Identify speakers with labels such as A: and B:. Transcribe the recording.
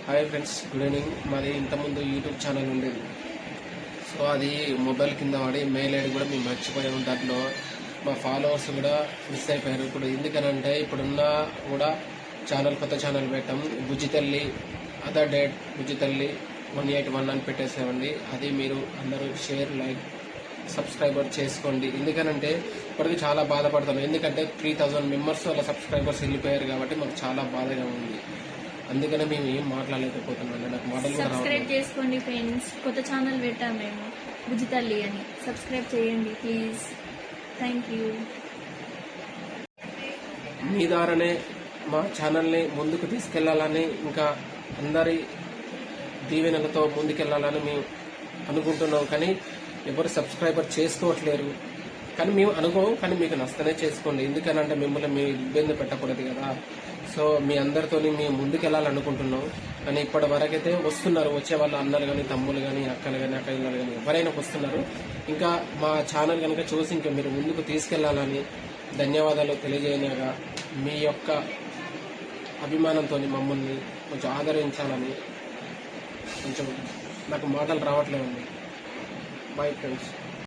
A: Hi friends, good evening. మాది ఇంతకుముందు YouTube channel ఉండేది. సో అది మొబైల్ కింద వాడి మెయిల్ ఐడి కూడా మేము మర్చిపోయాము. దాంట్లో మా ఫాలోవర్స్ కూడా మిస్ అయిపోయారు. ఇప్పుడు ఎందుకనంటే ఇప్పుడున్న కూడా కొత్త ఛానల్ పెట్టాం. బుజ్జితల్లి అదర్ డేట్ బుజ్జితల్లి 181 అని పెట్టేసామండి. అది మీరు అందరూ షేర్, లైక్, సబ్స్క్రైబర్ చేసుకోండి. ఎందుకనంటే ఇప్పటికీ చాలా బాధపడతాను. ఎందుకంటే 3000 మెంబర్స్ అలా సబ్స్క్రైబర్స్ వెళ్ళిపోయారు కాబట్టి మాకు చాలా బాధగా ఉంది. అందుకనే మేము ఏం మాట్లాడలేకపోతున్నాం. నాకు మాటలు కూడా
B: సబ్స్క్రైబ్ చేసుకోండి ఫ్రెండ్స్. కొత్త ఛానల్ పెట్టాం మేము, బుజ్జితల్లి అని. సబ్స్క్రైబ్ చేయండి ప్లీజ్. Thank you.
A: మీ ద్వారానే మా ఛానల్ని ముందుకు తీసుకెళ్లాలని, ఇంకా అందరి దీవెనలతో ముందుకెళ్లాలని మేము అనుకుంటున్నాం. కానీ ఎవరు సబ్స్క్రైబర్ చేసుకోవట్లేరు. కానీ మేము అనుకోం, కానీ మీకు నష్టనే చేసుకోండి. ఎందుకనంటే మిమ్మల్ని మేము ఇబ్బంది పెట్టకూడదు కదా. సో మీ అందరితో మేము ముందుకెళ్ళాలనుకుంటున్నాం. కానీ ఇప్పటి వరకైతే వస్తున్నారు, వచ్చే వాళ్ళు అన్నలు కానీ, తమ్ములు కానీ, అక్కలు కానీ, అక్కలు కానీ ఎవరైనా వస్తున్నారు. ఇంకా మా ఛానల్ కనుక చూసి ఇంకా మీరు ముందుకు తీసుకెళ్లాలని, ధన్యవాదాలు తెలియజేయగా మీ యొక్క అభిమానంతో మమ్మల్ని కొంచెం ఆదరించాలని కొంచెం నాకు మాటలు రావట్లేదండి. Bye friends.